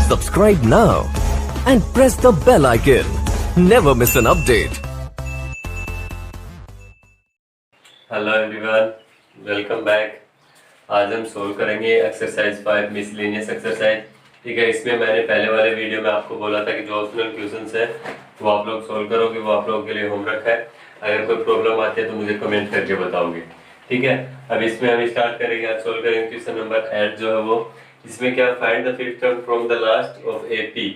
Subscribe now and press the bell icon. Never miss an update. Hello everyone, welcome back. आज हम solve करेंगे exercise 5 miscellaneous exercise. ठीक है, इसमें मैंने पहले वाले वीडियो में आपको बोला था कि जो ऑप्शनल क्वेश्चंस है वो आप लोग सोल्व करोगे, वो आप लोगों के लिए होमवर्क है। अगर कोई प्रॉब्लम आती है तो मुझे कमेंट करके बताओगे। ठीक है, अब इसमें हम स्टार्ट करेंगे। आज सोल्व करेंगे क्वेश्चन नंबर 8 जो है वो। इसमें क्या, find the fifth term from the last of AP.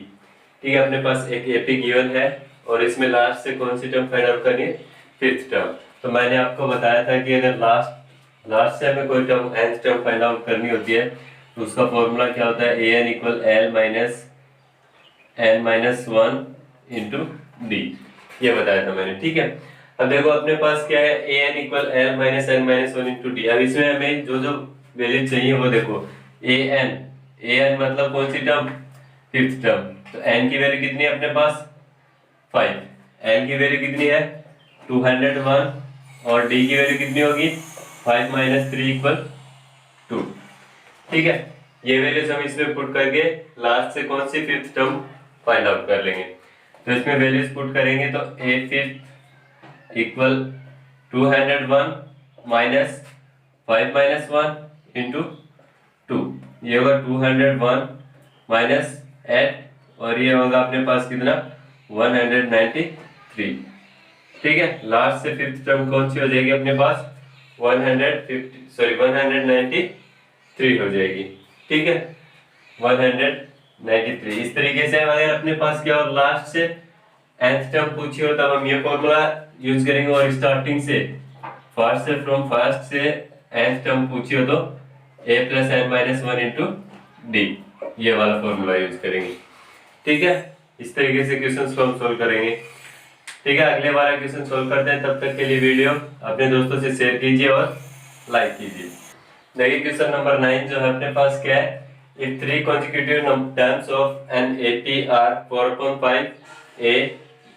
ठीक है, अपने पास एक एपी गिवन है और इसमें लास्ट से कौन सी टर्म फाइंड आउट करनी है, फिफ्थ टर्म। तो मैंने आपको बताया था कि अगर लास्ट से हमें कोई term nth term find out करनी होती है तो उसका फॉर्मूला क्या होता है, an equal l minus n minus 1 into D. ये बताया था मैंने। ठीक है, अब देखो अपने पास क्या है, an equal l minus n minus 1 into D. अब इसमें हमें जो जो वैल्यू चाहिए वो देखो, an मतलब कौन सी टर्म, फिफ्थ टर्म। तो n की वैल्यू कितनी है अपने पास, 5। l की वैल्यू कितनी है, 201 और d की वैल्यू कितनी होगी, 5 माइनस 3 इक्वल 2। ठीक है, ये वैल्यूज हम इसमें पुट करके लास्ट से कौन C fifth term find out कर लेंगे। तो इसमें वैल्यूज पुट करेंगे तो a fifth equal 201 minus 5 minus 1 into 2। ये होगा 201 माइनस 8 और ये होगा अपने पास कितना, 193। ठीक है, लास्ट से फिफ्थ टर्म कौन सी हो जाएगी अपने पास, 193 हो जाएगी। ठीक है, 193। इस तरीके से अगर अपने पास क्या हो, लास्ट से nth टर्म पूछी हो तब हम ये फॉर्मूला यूज करेंगे, और स्टार्टिंग से फर्स्ट से nth टर्म पूछी हो तो a plus n minus 1 into D, ये वाला फॉर्मूला यूज करेंगे। ठीक है, इस तरीके से क्वेश्चन को हम सोल्व करेंगे। ठीक है, अगले वाला क्वेश्चन सोल्व करते हैं। तब तक के लिए वीडियो अपने दोस्तों से शेयर कीजिए और लाइक कीजिए। देखिए क्वेश्चन नंबर 9 जो है अपने पास क्या है, if 3 consecutive terms of an AP are 4/5 a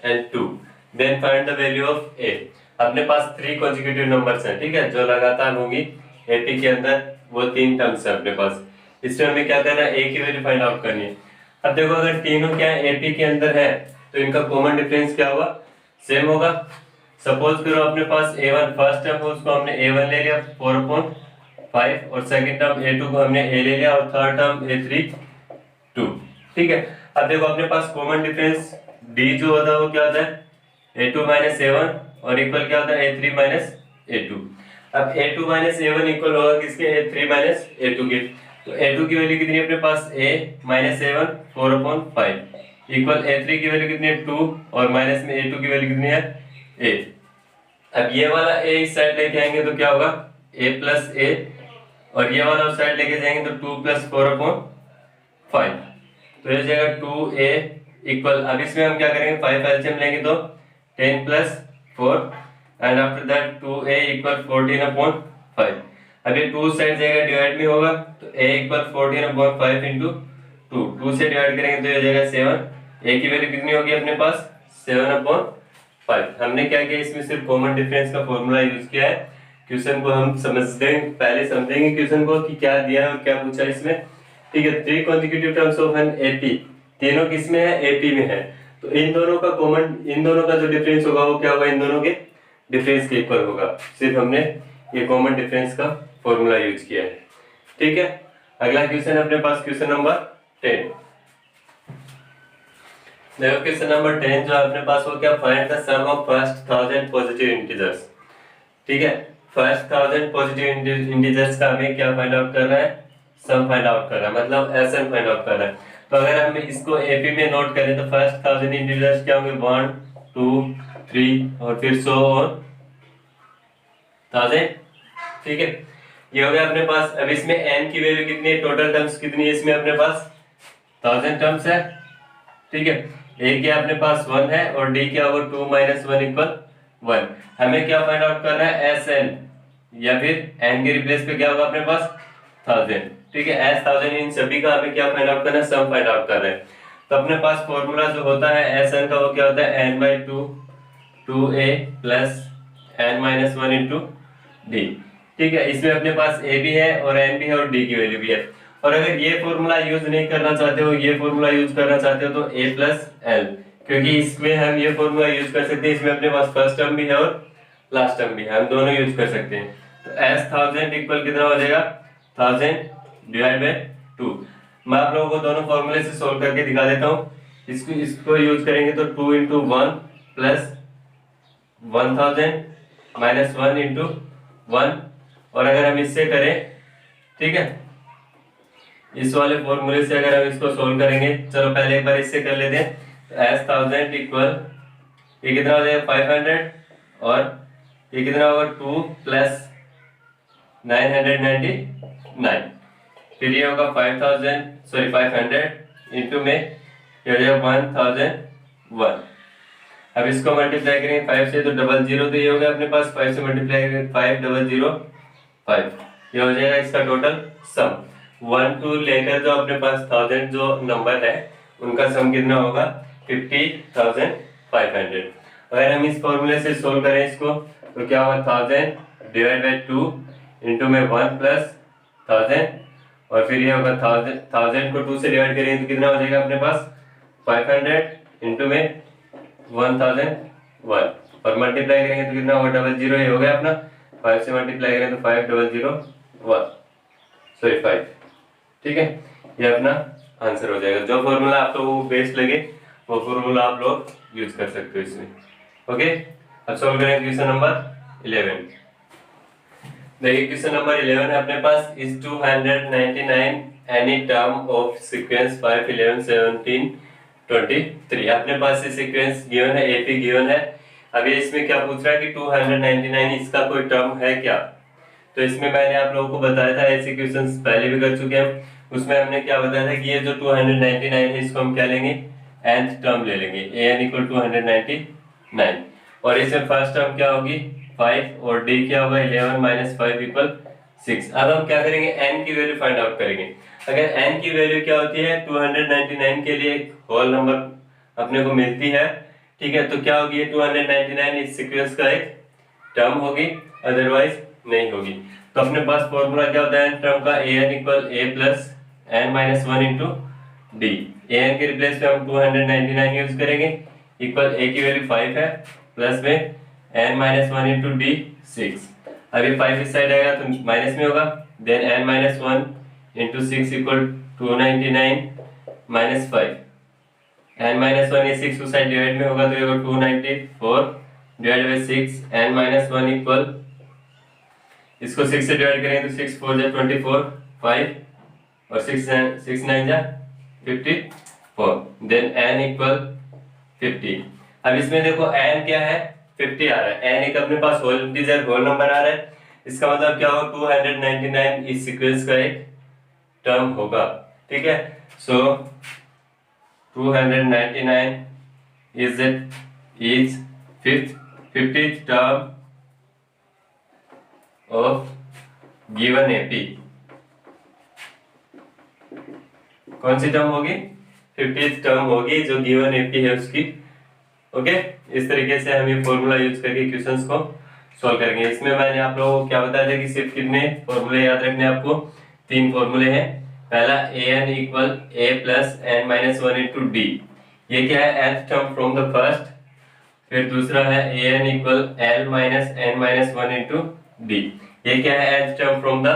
and 2 then find the value of a। अपने पास 3 consecutive नंबर्स हैं, ठीक है, जो लगातार होंगी AP के अंदर, वो 3 टर्म्स हैं अपने पास। इसमें हमें क्या करना है, a की वैल्यू फाइंड आउट करनी है। अब देखो अगर तीनों क्या है AP के अंदर है तो इनका कॉमन डिफरेंस क्या होगा, सेम होगा। सपोज करो अपने पास a1 फर्स्ट टर्म उसको हमने a1 ले लिया 4/5 और सेकंड टर्म a2 को हमने a ले लिया और थर्ड टर्म a3 2। ठीक है, अब देखो अपने पास कॉमन डिफरेंस d जो होता है वो क्या होता है, a2 माइनस a1 और इक्वल क्या होता है, a3 माइनस a2। अब a2 माइनस a1 इक्वल होगा किसके, a3 माइनस a2 के। तो a2 की वैल्यू कितनी है अपने पास, a minus a1 4/5 equal a3 की वैल्यू कितनी है 2 और माइनस में a2 की वैल्यू कितनी है a। अब ये वाला a इस साइड लेके आएंगे तो क्या होगा, a प्लस a और ये वाला उस साइड लेके जाएंगे तो 2 प्लस 4/5। तो ये जाएगा 2a इक्वल, अब इसमें हम क्या करेंगे 5 एलसीएम लेंगे तो 10 plus 4 and after that 2a equal 14/5। अब ये 2 साइड जाएगा डिवाइड में होगा तो a इक्वल 14/5 इंटू 2 से डिवाइड करेंगे तो ये जाएगा 7। a की वैल्यू कितनी होगी अपने पास, 7/5। हमने क्या किया, इसमें सिर्फ कॉमन डिफरेंस का फॉर्मूला यूज किया है। क्वेश्चन को हम पहले समझेंगे क्वेश्चन को कि क्या दिया है और क्या पूछा इसमें। ठीक है, 3 consecutive terms of an AP, तीनों किसमें है, AP में है। तो इन दोनों का जो डिफरेंस होगा वो क्या होगा, इन दोनों के डिफरेंस के इक्वल होगा। सिर्फ हमने ये कॉमन डिफरेंस का फॉर्मूला यूज किया है। ठीक है, अगला क्वेश्चन अपने पास क्वेश्चन नंबर 10। देखो क्वेश्चन नंबर 10 जो अपने पास वो क्या, find the sum of first 1000 positive integers. ठीक है, फर्स्ट 1000 पॉजिटिव इंटीजर्स का हमें क्या फाइंड आउट करना है, सम फाइंड आउट करना है, मतलब एसएन फाइंड आउट करना है। तो अगर हम इसको एपी में नोट करें तो फर्स्ट 1000 इंटीजर्स क्या होंगे, 1 2 3 और फिर सो ऑन 1000। ठीक है, ये हो गया अपने पास। अब इसमें n की वैल्यू कितनी है, टोटल टर्म्स कितनी है इसमें अपने पास, 1000 टर्म्स है। ठीक है, a क्या अपने पास 1 है और d क्या होगा 2 माइनस 1 इक्वल 1। हमें क्या फाइंड आउट करना है, एस एन, या फिर n के रिप्लेस पे क्या होगा अपने पास 1000। ठीक है, एस 1000 इन सभी का हमें क्या फाइंड आउट करना है, सम फाइंड आउट करना है। तो अपने पास फॉर्मूला जो होता है एस एन का वो क्या होता है, n/2 2a plus n minus 1 into D. ठीक है, इसमें अपने पास a भी है और n भी है और d की वैल्यू भी है। और अगर ये फॉर्मूला यूज नहीं करना चाहते हो, ये फॉर्मूला यूज करना चाहते हो तो a प्लस एल, क्योंकि इसमें हम ये फॉर्मूला यूज कर सकते हैं, इसमें अपने पास फर्स्ट टर्म भी है और लास्ट टर्म भी है, हम दोनों यूज कर सकते हैं। तो एस 1000 इक्वल कितना हो जाएगा 1000 डिवाइड बाय 2। मैं आप लोगों को दोनों फॉर्मूले से सोल्व करके दिखा देता हूँ। इसको यूज करेंगे तो 2 इंटू 1 प्लस 1000 माइनस 1 इंटू 1, और अगर हम इससे करें, ठीक है, इस वाले फॉर्मूले से अगर हम इसको सोल्व करेंगे, चलो पहले एक बार इससे कर लेते हैं। तो एस 1000 इक्वल ये कितना हो जाएगा 500, और ये कितना होगा 2 प्लस 999, फिर ये होगा 500 इंटू में ये हो जाएगा 1001। अब इसको मल्टीप्लाई करेंगे 5 से तो 00, तो ये हो गया अपने पास 5 से मल्टीप्लाई करेंगे 5005, ये हो जाएगा इसका टोटल सम। 1 2 लेकर जो अपने पास 1000 जो नंबर है उनका सम कितना होगा 50,500। अगर हम इस फॉर्मूले से सोल्व करें इसको तो क्या होगा 1000 डिवाइड बाय 2 इंटू में 1 प्लस 1000, और फिर ये होगा 1000 को 2 से डिवाइड करेंगे तो कितना हो जाएगा अपने पास 500 इंटू में 1001, और मल्टीप्लाई करेंगे तो कितना होगा 00, ये हो गया अपना 5 से मल्टीप्लाई करें तो 5001 सॉरी 5, ठीक है, ये अपना आंसर हो जाएगा। जो फॉर्मूला आप लोगों को बेस्ट लगे वो फॉर्मूला आप लोग यूज कर सकते हो इसमें। ओके, अब सॉल्व करें क्वेश्चन नंबर 11। देखिए क्वेश्चन नंबर 11 है अपने पास, is 299 any term of sequence 5 11 17 23। अपने पास ये सीक्वेंस गिवन है, एपी गिवन है। अभी इसमें क्या पूछ रहा है कि 299 इसका कोई टर्म है क्या। तो इसमें मैंने आप लोगों को बताया था, ऐसे क्वेश्चंस पहले भी कर चुके हैं, उसमें हमने क्या बताया था कि ये जो 299 है इसको हम क्या लेंगे nth टर्म ले लेंगे, an इक्वल 299, और इसमें फर्स्ट टर्म क्या होगी 5, और d क्या होगा 11 माइनस 5 इक्वल 6। अब हम क्या करेंगे n की वैल्यू फाइंड आउट करेंगे। अगर n की वैल्यू क्या होती है 299 के लिए एक होल नंबर अपने को मिलती है, ठीक है, तो क्या होगी 299 इस सीक्वेंस का एक टर्म होगी, अदरवाइज नहीं होगी। तो अपने पास फॉर्मूला क्या होता है टर्म का, an equal a plus n minus 1 into D. an के रिप्लेस पे हम 299 यूज करेंगे, इक्वल a की वैल्यू 5 है, प्लस में n माइनस 1 इंटू डी 6। अभी 5 इस साइड आएगा तो माइनस में होगा, then n minus 1 into 6 equal 299 minus 5, n minus 1 ये 6 उस साइड डिवाइड में होगा तो ये होगा 294 divide by 6, n minus 1 equal, इसको 6 से डिवाइड करेंगे तो 6 4 जा 24, 5 और 6 9 जा 54, देन n इक्वल 50। अब इसमें देखो n क्या है 50 आ रहा है, n एक अपने पास होल इंटीजर होल नंबर आ रहा है, इसका मतलब क्या होगा 299 इस सीक्वेंस का एक टर्म होगा, ठीक है। सो 299 is 50th term of given AP। कौन सी टर्म होगी 50th टर्म होगी जो गिवन AP है उसकी। ओके, इस तरीके से हम ये फॉर्मूला यूज करके क्वेश्चंस को सॉल्व करेंगे। इसमें मैंने आप लोगों को क्या बताया था कि सिर्फ कितने फॉर्मूले याद रखने आपको, 3 फॉर्मूले हैं। पहला an equal a plus n minus 1 into D, ये क्या है nth term from the first. फिर दूसरा है an equal l minus n minus 1 into D, ये क्या है nth term from the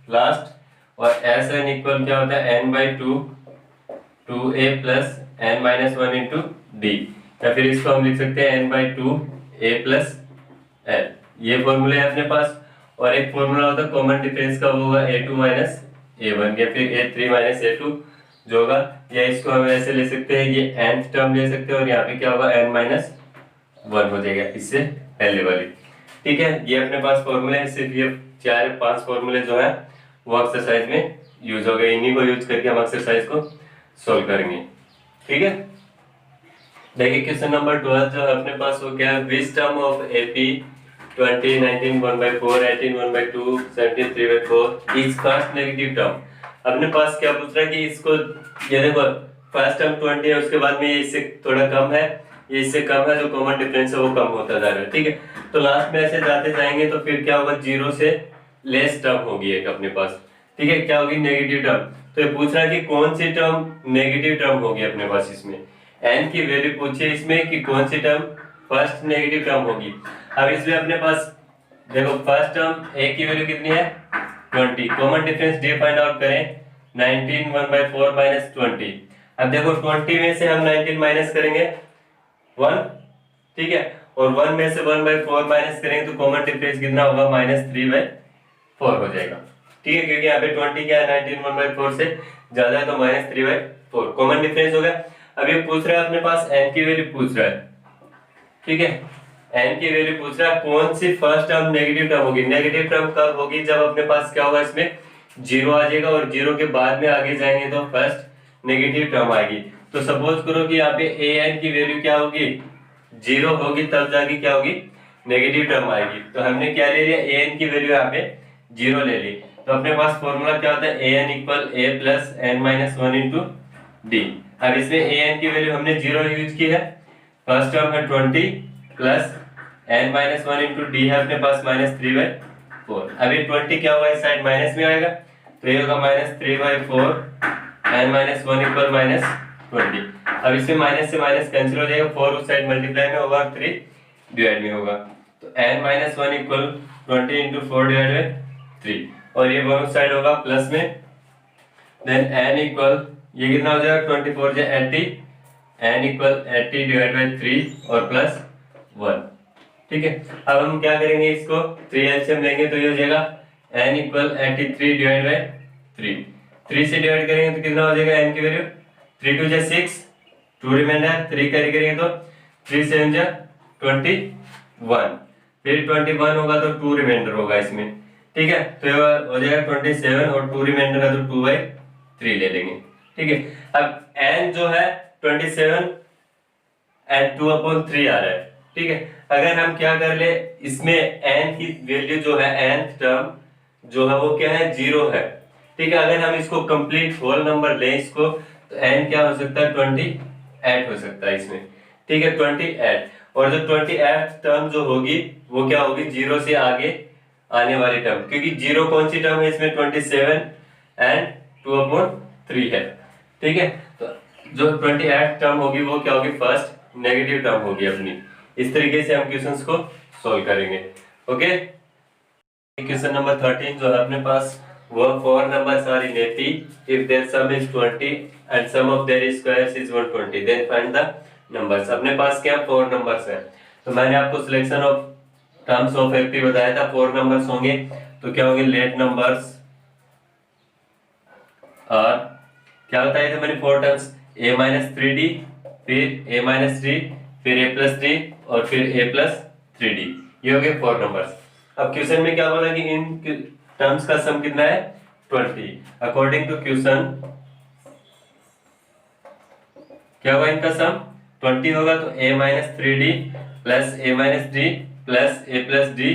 last. और sn इक्वल क्या होता है n by 2a plus n minus 1 into D, या फिर इसको हम लिख सकते हैं n by 2a plus l। ये फॉर्मूले है अपने पास। और एक फॉर्मूला होता है कॉमन डिफरेंस का, वो होगा a2 माइनस a1 या फिर a3 माइनस a2 जो होगा, या इसको हम ऐसे ले सकते हैं, ये nth टर्म ले सकते हैं और यहाँ पे क्या होगा n माइनस 1 हो जाएगा इससे पहले वाली, ठीक है। ये अपने पास फॉर्मूले हैं, सिर्फ ये 4-5 फॉर्मूले जो है वो एक्सरसाइज में यूज हो गए, इन्हीं को यूज करके हम एक्सरसाइज को सॉल्व करेंगे, ठीक है। देखिए क्वेश्चन नंबर 12 जो है अपने पास वो क्या है, which term of AP 20 19 1/4 18 1/2 17 3/4 is first negative term. अपने पास क्या पूछ रहा है कि इसको, ये देखो फर्स्ट टर्म 20 है, उसके बाद में ये इससे थोड़ा कम है, ये इससे कम है, जो कॉमन डिफरेंस है वो कम होता जा रहा है, ठीक है। तो लास्ट में ऐसे जाते जाएंगे तो फिर क्या होगा 0 से लेस टर्म होगी एक अपने पास, ठीक है, क्या होगी नेगेटिव टर्म। तो ये पूछ रहा है कि कौन सी टर्म नेगेटिव टर्म होगी अपने पास इसमें, n की वैल्यू पूछिए इसमें कि कौन सी टर्म फर्स्ट नेगेटिव टर्म होगी। अब इसमें अपने पास देखो फर्स्ट टर्म a की वैल्यू कितनी है 20, common difference d find out करें 19 1/4 माइनस 20। अब देखो 20 में से हम 19 माइनस करेंगे 1, ठीक है, और 1 में से 1/4 माइनस करेंगे तो कॉमन डिफरेंस कितना होगा -3/4 हो जाएगा, ठीक है, क्योंकि यहाँ पे 20 क्या है 19 1/4 से ज्यादा है तो -3/4 कॉमन डिफरेंस हो गया। अब ये पूछ रहा है अपने पास n की वैल्यू पूछ रहा है, ठीक है, n की वैल्यू पूछ रहा है कौन सी फर्स्ट टर्म नेगेटिव टर्म होगी। नेगेटिव टर्म कब होगी, जब अपने पास क्या होगा इसमें 0 आ जाएगा और 0 के बाद में आगे जाएंगे तो फर्स्ट नेगेटिव टर्म आएगी। तो सपोज करो कि यहाँ पे an की वैल्यू क्या होगी 0 होगी, तब जाके क्या होगी नेगेटिव टर्म आएगी। तो हमने क्या ले लिया an की वैल्यू यहाँ पे 0 ले ली। तो अपने पास फॉर्मूला क्या होता है an equal a plus n-1 into D. अब इसमें an की वैल्यू हमने 0 यूज की है, फर्स्ट टर्म है 20 प्लस n-1 इंटू डी है अपने पास -3/4। अब ये 20 क्या होगा इस साइड माइनस में आएगा तो ये होगा -3/4 n-1 इक्वल -20। अब इसमें माइनस से माइनस कैंसिल हो जाएगा, 4 उस साइड मल्टीप्लाई में होगा और 3 डिवाइड में होगा, तो n-1 equal 20 into 4 divide by 3 और ये दोनों साइड होगा प्लस में। देन n इक्वल ये कितना हो जाएगा 24 से 80, n इक्वल 80 डिवाइड बाई 3 और प्लस 1, ठीक है। अब हम क्या करेंगे इसको 3 एलसीएम लेंगे तो ये हो जाएगा n इक्वल 83 डिवाइड बाई 3, 3 से डिवाइड करेंगे तो कितना हो जाएगा n की वैल्यू 3 2 जा 6, 2 रिमाइंडर 3 कैरी करेंगे तो 3 7 जा 21, फिर 21 होगा तो 2 रिमाइंडर होगा इसमें, ठीक है, तो ये हो जाएगा 27 और 2 रिमाइंडर का तो 2/3 ले लेंगे, ठीक है। अब n जो है 27 एंड 2/3 आ रहा है, ठीक है। अगर हम क्या कर ले इसमें n की वैल्यू जो है nth टर्म जो है वो क्या है 0 है, ठीक है। अगर हम इसको कंप्लीट होल नंबर लें इसको तो n क्या हो सकता है 28 हो सकता है इसमें, ठीक है 28। और जो 28 टर्म जो होगी वो क्या होगी 0 से आगे आने वाली टर्म, क्योंकि 0 कौन सी टर्म है इसमें 27 एंड 2/3 है, ठीक है। तो जो 28 टर्म होगी वो क्या होगी फर्स्ट नेगेटिव टर्म होगी अपनी। इस तरीके से हम क्वेश्चंस को सॉल्व करेंगे, ओके। क्वेश्चन नंबर 13 जो है अपने पास वो 4 numbers are in AP if their sum is 20 and sum of their squares is 120 then find the numbers। अपने पास क्या 4 numbers है, तो मैंने आपको selection of terms of AP बताया था 4 numbers होंगे, तो क्या होंगे लेट नंबर्स और क्या बताया था मैंने 4 टर्म्स a-3d फिर a-3 फिर a+d और फिर a+3d, ये हो गए 4 नंबर्स। अब क्वेश्चन में क्या बोला कि इन टर्म्स का सम कितना है 20। अकॉर्डिंग टू क्वेश्चन क्या होगा इनका सम 20 होगा, तो a-3d plus a-d plus a+d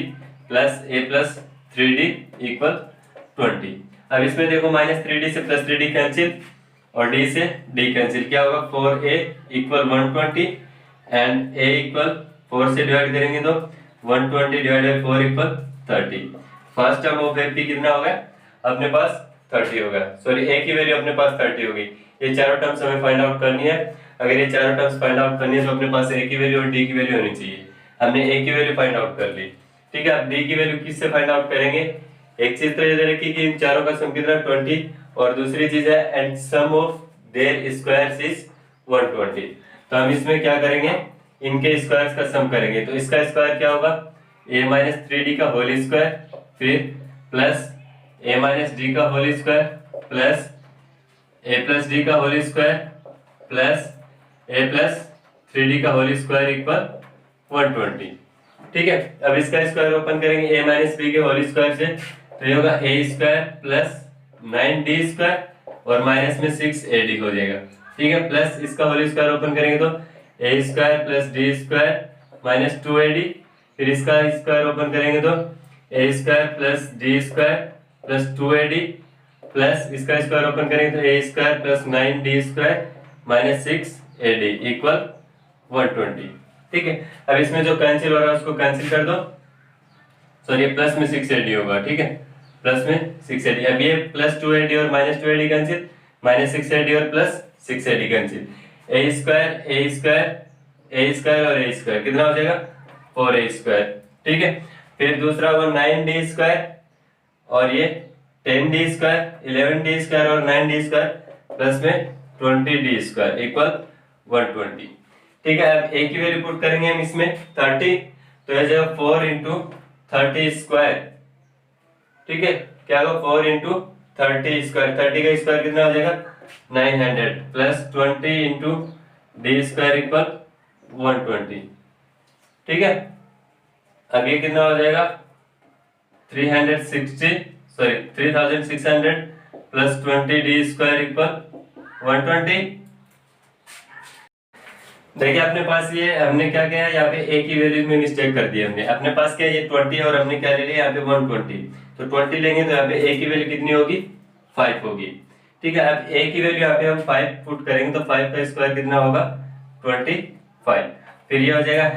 plus a+3d equal 20। अब इसमें देखो -3d से +3d कैंसिल और d से d कैंसिल, क्या होगा 4a equal 120 and a equal 4 से डिवाइड करेंगे तो 120 divide by 4 equal 30। First term of AP कितना होगा अपने पास 30 होगा, सॉरी a की वैल्यू अपने पास 30 होगी। ये चारों टर्म्स हमें फाइंड आउट करनी है, अगर ये चारों टर्म्स फाइंड आउट करनी है तो अपने पास a की वैल्यू और d की वैल्यू होनी चाहिए। हमने a की वैल्यू फाइंड आउट कर ली, ठीक है। अब d की वैल्यू किससे फाइंड आउट करेंगे, एक चीज तो ये रखी कि इन चारों का सम कितना 20 और दूसरी चीज है and sum of their squares is 120। तो हम इसमें क्या करेंगे इनके स्क्वायर्स का सम करेंगे, तो इसका स्क्वायर क्या होगा a-3d का होल स्क्वायर फिर प्लस a-d का होल स्क्वायर प्लस a+d का होल स्क्वायर प्लस a+3d का होल स्क्वायर इक्वल 120, ठीक है। अब इसका स्क्वायर ओपन करेंगे a-b के होल स्क्वायर से, तो ये होगा a square plus 9d square और माइनस में 6ad हो जाएगा, ठीक है। प्लस इसका होल स्क्वायर ओपन करेंगे तो a square plus d square minus 2ad, फिर इसका स्क्वायर ओपन करेंगे तो a square plus d square plus 2ad plus इसका स्क्वायर ओपन करेंगे तो a square plus 9d square minus 6ad equal 120, ठीक है। अब इसमें जो कैंसिल हो रहा है उसको कैंसिल कर दो, सॉरी प्लस में 6ad होगा, ठीक है। प्लस में 6AD। अब ये प्लस 2AD और minus 2AD cancel, minus 6AD और प्लस 6AD कैंसिल, ए स्क्वायर और ए स्क्वायर कितना हो जाएगा 4A स्क्वायर। ठीक है, फिर दूसरा वो 9D स्क्वायर और ये 10D स्क्वायर, 11D स्क्वायर और 9D स्क्वायर प्लस में 20D स्क्वायर इक्वल 120। ठीक है, अब ए की वैल्यू पुट करेंगे हम इसमें 30, तो यह जाएगा 4 इंटू 30 स्क्वायर। ठीक है, क्या होगा 4 इंटू 30 स्क्वायर, 30 का स्क्वायर कितना हो जाएगा 900 plus 20 into D square equal 120। ठीक है, अब ये कितना हो जाएगा 3600 प्लस 20D स्क्वायर इक्वल 120। देखिए अपने पास ये हमने क्या किया, यहाँ पे ए की वैल्यू में मिस्टेक कर दी हमने। अपने पास क्या ये 20 और हमने क्या ले लिया यहाँ पे 120, तो 20 लेंगे तो यहाँ पे ए की वैल्यू कितनी होगी 5 होगी। ठीक है, अब ए की वैल्यू यहाँ पे हम 5 पुट करेंगे तो 5 का स्क्वायर कितना होगा 25। फिर ये हो जाएगा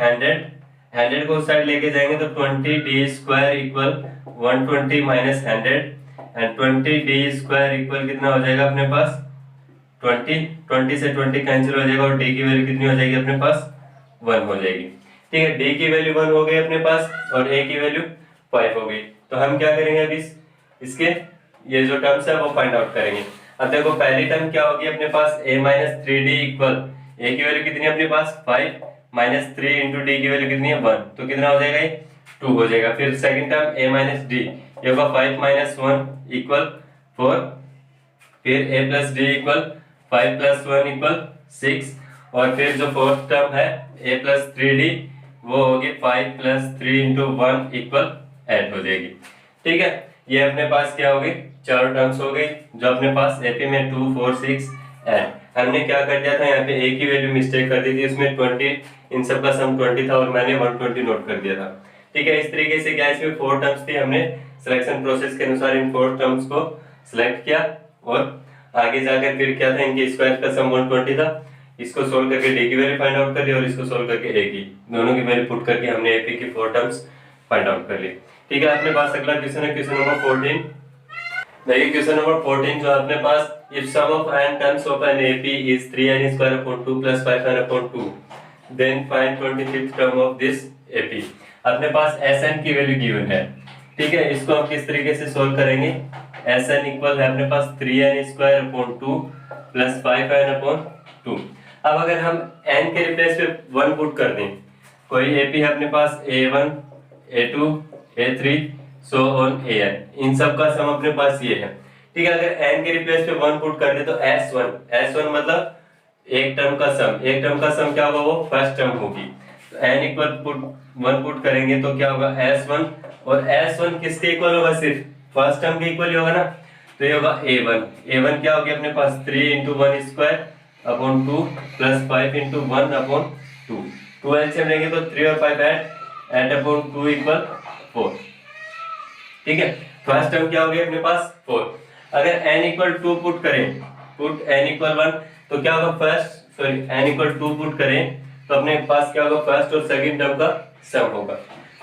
100 को उस साइड लेके जाएंगे तो 20D square equal 120 minus 100 and 20D square equal कितना हो जाएगा अपने पास 20 से 20 कैंसिल हो जाएगा और d की वैल्यू कितनी हो जाएगी अपने पास 1 हो जाएगी। ठीक है, d की वैल्यू 1 हो गई अपने पास और a की वैल्यू 5 हो गई। तो हम क्या करेंगे अभी इसके ये जो टर्म्स है वो फाइंड आउट करेंगे। अब देखो पहली टर्म क्या होगी अपने पास a minus 3d equal a की वैल्यू कितनी है अपने पास 5 माइनस 3 इंटू डी की वैल्यू कितनी है 1, तो कितना हो जाएगा ये 2 हो जाएगा। फिर second term a minus d, ये होगा 5 माइनस 1 इक्वल 4, फिर a plus d equal 5 plus 1 equal 6, और फिर जो फोर्थ टर्म है a प्लस 3d वो होगी 5 प्लस 3 इंटू 1 इक्वल 8 हो जाएगी। ठीक है, ये अपने पास क्या हो गई 4 टर्म्स हो गई जो अपने पास एपी में 2 4 6 8। हमने क्या कर दिया था यहाँ पे a की वैल्यू मिस्टेक कर दी थी, उसमें 20 इन सब का सम 20 था और मैंने 120 नोट कर दिया था। ठीक है, इस तरीके से क्या इसमें 4 टर्म्स थी, हमने सिलेक्शन प्रोसेस के अनुसार इन 4 टर्म्स को सिलेक्ट किया और आगे जाकर फिर क्या था इनके स्क्वायर का सम 120 था, इसको सोल्व करके डी की वैल्यू फाइंड आउट कर ली और इसको सोल्व करके ए की, दोनों की वैल्यू पुट करके हमने एपी की 4 टर्म्स फाइंड आउट कर ली। ठीक है, अपने पास अगला क्वेश्चन है क्वेश्चन नंबर 14। देखिए क्वेश्चन नंबर 14 जो अपने पास if sum of n terms of an AP is 3n square upon 2 plus 5n upon 2 then find 25th term of this AP. अपने पास Sn की वैल्यू गिवन है। ठीक है, इसको हम किस तरीके से सोल्व करेंगे, Sn इक्वल है अपने पास 3n square upon 2 plus 5n upon 2। अब अगर हम n के रिप्लेस पे 1 पुट कर दें, कोई एपी है अपने पास a1 a2 a3 so on an, इन सब का सम अपने पास ये है। ठीक है, अगर n के रिप्लेस पे 1 पुट कर दे तो s1 मतलब एक टर्म का सम क्या होगा वो फर्स्ट टर्म होगी। तो n इक्वल 1 पुट करेंगे तो क्या होगा s1, और s1 किसके इक्वल होगा सिर्फ फर्स्ट टर्म के इक्वल ही होगा ना, तो ये होगा a1 क्या होगी अपने पास 3 into 1 square upon 2 plus 5 into 1 upon 2, 2 LCM लेंगे तो 3 और 5 ऐड अपॉन 2 इक्वल 4। ठीक है, फर्स्ट टर्म क्या होगी अपने पास 4। अगर n इक्वल 2 पुट करें, पुट n इक्वल 1 तो क्या होगा n इक्वल 2 पुट करें तो अपने पास क्या होगा फर्स्ट और सेकंड टर्म का सम होगा।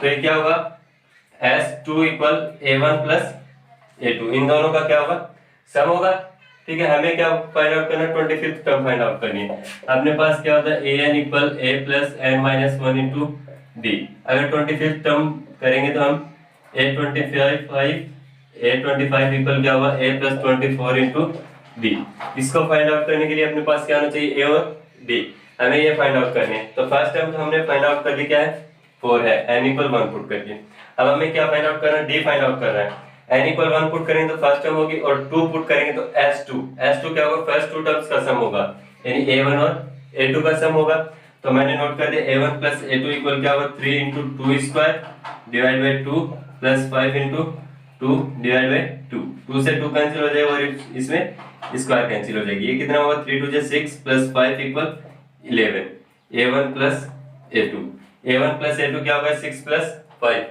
तो ये क्या होगा s2 equal a1 plus a2, इन दोनों का क्या होगा सम होगा। ठीक है, हमें क्या फाइंड आउट करना है 25th टर्म फाइंड आउट करनी है। अपने पास क्या होता है an equal a plus n minus 1 into D. अगर 25th टर्म करेंगे तो हम a25 इक्वल क्या होगा a प्लस 24 इंटू डी। इसको फाइंड आउट करने के लिए अपने पास क्या होना चाहिए a और d, हमें ये फाइंड आउट करने हैं। तो फर्स्ट टर्म तो हमने फाइंड आउट कर ली, क्या है 4 है, n इक्वल 1 पुट करके। अब हमें क्या फाइंड आउट करना है d फाइंड आउट करना है। n इक्वल 1 पुट करेंगे तो फर्स्ट टर्म होगी और 2 पुट करेंगे तो s2 क्या होगा फर्स्ट 2 टर्म्स का सम होगा, यानी a1 और a2 का सम होगा। तो मैंने नोट कर दिया a1 प्लस a2 इक्वल क्या होगा 3 into 2 square divide by 2 plus 5 into 2 divide by 2, 2 से 2 कैंसिल हो जाएगा और इसमें स्क्वायर कैंसिल हो जाएगी। ये कितना होगा 3 2 6 plus 5 equal 11, a1 plus a2 क्या होगा 6 प्लस 5।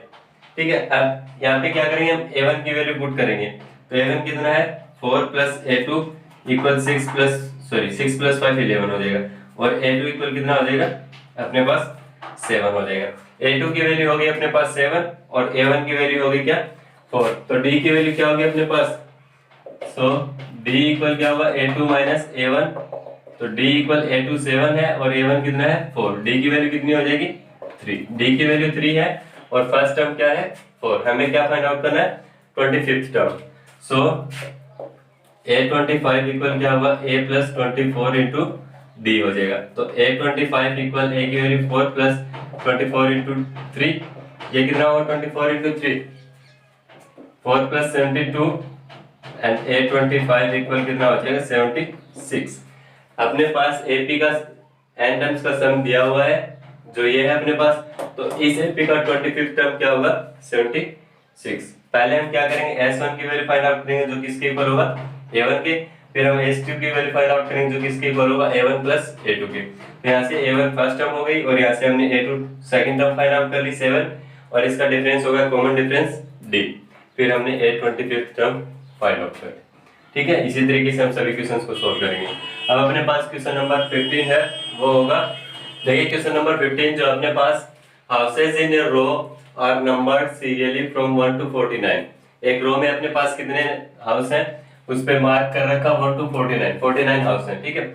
ठीक है, अब यहाँ पे क्या करेंगे हम a1 की वैल्यू पुट करेंगे तो a1 कितना है 4 प्लस a2 इक्वल 6 प्लस 5 11 हो जाएगा, और a2 इक्वल कितना हो जाएगा अपने पास 7 हो जाएगा। a2 की वैल्यू होगी अपने पास 7 और a1 की वैल्यू होगी क्या 4, तो d की वैल्यू क्या होगी अपने पास, सो d इक्वल क्या होगा a2 माइनस a1, तो d इक्वल a2 7 है और a1 कितना है 4, d की वैल्यू कितनी हो जाएगी 3, d की वैल्यू 3 है और फर्स्ट टर्म क्या है 4, हमें क्या फाइंड आउट करना है 25th टर्म, सो a25 इक्वल क्या होगा a प्लस 24 इंटू डी हो जाएगा, तो a25 इक्वल a की वैल्यू 4 प्लस 24 इंटू 3, ये कितना होगा 24 into 3 4 plus 72 and a25 equal कितना हो जाएगा 76। अपने पास AP का n टर्म्स का सम दिया हुआ है जो ये है अपने पास, तो इस AP का 25th टर्म क्या होगा 76। पहले हम क्या करेंगे S1 की वैल्यू फाइंड आउट करेंगे जो किसके इक्वल होगा A1 के, फिर हम S2 की वैल्यू फाइंड आउट करेंगे जो किसके इक्वल होगा A1 प्लस A2 के, तो यहाँ से A1 फर्स्ट टर्म हो गई और यहाँ से हमने A2 second term find out कर ली 7 और इसका डिफरेंस होगा कॉमन डिफरेंस D, फिर हमने A25th टर्म फाइंड आउट कर, ठीक है। इसी तरीके से हम सभी क्वेश्चंस को सॉल्व करेंगे। अब अपने पास क्वेश्चन नंबर 15 है, वो होगा, देखिए क्वेश्चन नंबर 15 जो अपने पास houses in a row are numbered serially from 1 to 49, एक रो में अपने पास कितने हाउस हैं उस पे मार्क कर रखा 1 टू 49 हाउस हैं, ठीक है।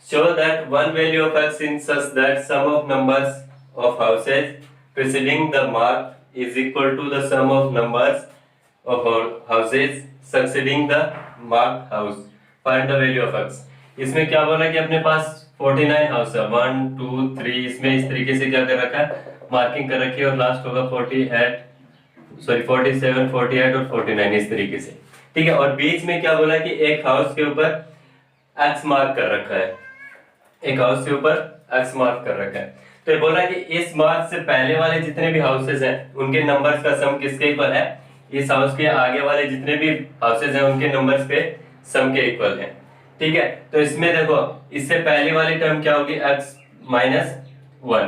Show that one value of x in such that sum of numbers of houses preceding the mark is equal to the sum of numbers of houses succeeding the mark house, find the value of x। इसमें क्या बोला कि अपने पास 49 house है 1 2 3, इसमें इस तरीके से क्या कर रखा है मार्किंग कर रखी है और लास्ट होगा 47 48 और 49 इस तरीके से, ठीक है। और बीच में क्या बोला कि एक हाउस के ऊपर x मार्क कर रखा है, एक हाउस के ऊपर x मार्क कर रखा है, तो ये बोला कि इस मार्क से पहले वाले जितने भी हाउसेज हैं उनके नंबर्स का सम किसके इक्वल है, इस हाउस के आगे वाले जितने भी हाउसेज हैं उनके नंबर्स के सम के इक्वल है, ठीक है। तो इसमें देखो इससे पहले वाली टर्म क्या होगी x माइनस 1,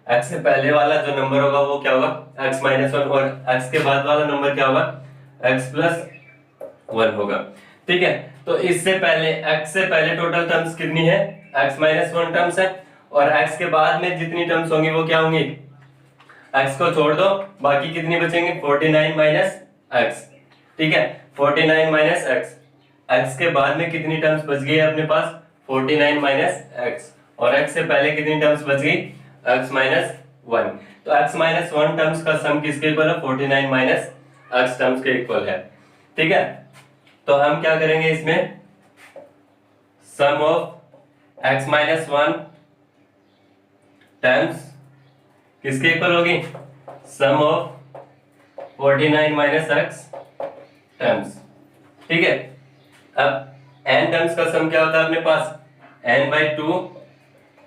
x से पहले वाला जो नंबर होगा वो क्या होगा x माइनस 1 और x के बाद वाला नंबर क्या होगा x प्लस 1 होगा, ठीक है। तो इससे पहले x से पहले टोटल टर्म्स कितनी है x माइनस 1 टर्म्स है और x के बाद में जितनी टर्म्स होंगी वो क्या होंगी, x को छोड़ दो बाकी कितनी बचेंगी 49 माइनस x, ठीक है। 49 माइनस x के बाद में कितनी टर्म्स बच गई है अपने पास 49 माइनस x और x से पहले कितनी टर्म्स बच गई x माइनस 1, तो x माइनस 1 टर्म्स का सम किसके इक्वल है 49 माइनस x टर्म्स के इक्वल है, ठीक है। तो हम क्या करेंगे इसमें सम ऑफ x माइनस 1 टर्म्स किसके इक्वल होगी, सम ऑफ 49 माइनस x टर्म्स, ठीक है। अब n टर्म्स का सम क्या होता है अपने पास n by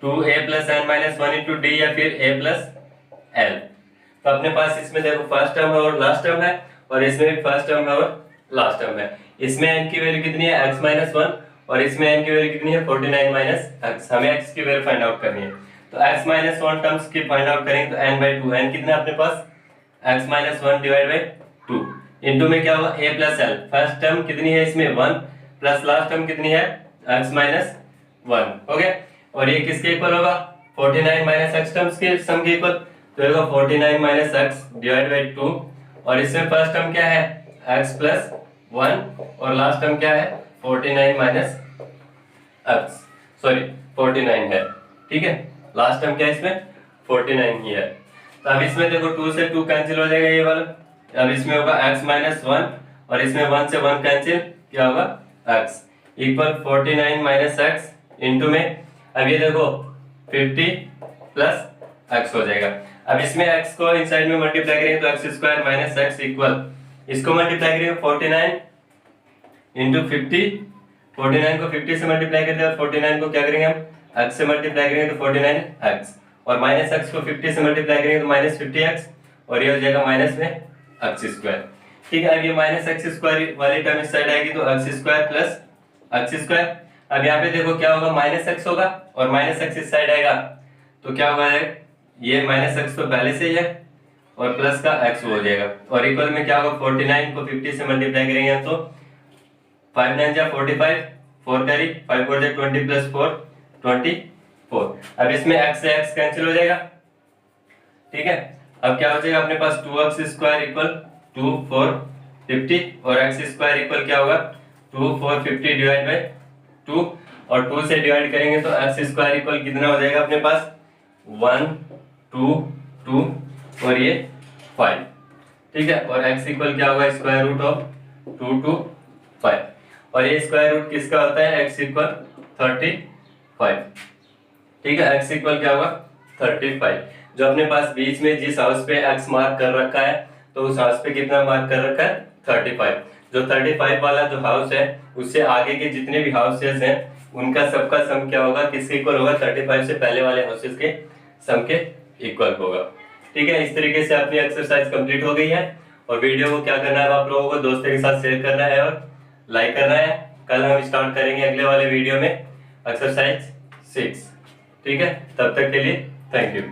2a plus n minus 1 into D या फिर a प्लस l, तो अपने पास इसमें देखो फर्स्ट टर्म है और लास्ट टर्म है और इसमें भी फर्स्ट टर्म है और लास्ट टर्म है, इसमें n की वैल्यू कितनी है x माइनस 1 और इसमें n की वैल्यू कितनी है 49 माइनस x, हमें x की वैल्यू फाइंड आउट करनी है, तो x माइनस 1 टर्म्स की फाइंड आउट करेंगे तो n बाई 2, n कितना है अपने पास x minus 1 divide by 2 into में क्या होगा a plus l, first term कितनी है इसमें 1 प्लस लास्ट टर्म कितनी है x माइनस 1, ओके। और ये किसके इक्वल होगा 49 माइनस x टर्म्स के सम के इक्वल, तो होगा 49 माइनस x डिवाइड बाई 2 और इसमें फर्स्ट टर्म क्या है x प्लस 1 और लास्ट टर्म क्या है 49 माइनस x, सॉरी 49 है, ठीक है। लास्ट टर्म क्या है इसमें 49 ही है, तो अब इसमें देखो 2 से 2 कैंसिल हो जाएगा ये वाला, अब इसमें होगा x माइनस 1 और इसमें 1 से 1 कैंसिल, क्या होगा x equal 49 minus x into में अब ये देखो 50 प्लस x हो जाएगा। अब इसमें x को इनसाइड में मल्टीप्लाई करेंगे तो x square minus x equal, इसको मल्टीप्लाई करेंगे 49 इंटू 50, 49 को 50 से मल्टीप्लाई करते हैं और 49 को क्या करेंगे हम x से मल्टीप्लाई करेंगे तो 49x और माइनस x को 50 से मल्टीप्लाई करेंगे तो माइनस 50x और ये हो जाएगा माइनस में x स्क्वायर, ठीक है। अब ये माइनस x स्क्वायर वाली टर्म इस साइड आएगी तो x square plus x square, अब यहाँ पे देखो क्या होगा माइनस x होगा और माइनस x इस साइड आएगा तो क्या होगा ये माइनस x तो पहले से ही है और प्लस का x हो जाएगा और इक्वल में क्या होगा 49 को 50 से मल्टीप्लाई करेंगे तो 5 9 जा 45, 4 कैरी 5 4 जा 20 प्लस 4 24, अब इसमें x से x कैंसिल हो जाएगा, ठीक है। अब क्या हो जाएगा अपने पास 2x स्क्वायर इक्वल 2 4 50 और एक्स स्क्वायर इक्वल क्या होगा 2 4 50 डिवाइड बाई 2 और 2 से डिवाइड करेंगे तो एक्स स्क्वायर इक्वल कितना हो जाएगा अपने पास 1 2 2 और ये 5, ठीक है। और x इक्वल क्या होगा स्क्वायर रूट ऑफ 2 to 5 और ये स्क्वायर रूट किसका होता है x इक्वल 35, ठीक है। x इक्वल क्या होगा 35, जो अपने पास बीच में जिस हाउस पे x मार्क कर रखा है तो उस हाउस पे कितना मार्क कर रखा है 35। जो 35 वाला जो हाउस है उससे आगे के जितने भी हाउसेस हैं उनका सबका सम क्या होगा, किसके इक्वल होगा 35 से पहले वाले हाउसेस के सम के इक्वल होगा, ठीक है। इस तरीके से अपनी एक्सरसाइज कंप्लीट हो गई है और वीडियो को क्या करना है आप लोगों को दोस्तों के साथ शेयर करना है और लाइक करना है। कल हम स्टार्ट करेंगे अगले वाले वीडियो में एक्सरसाइज 6, ठीक है। तब तक के लिए थैंक यू।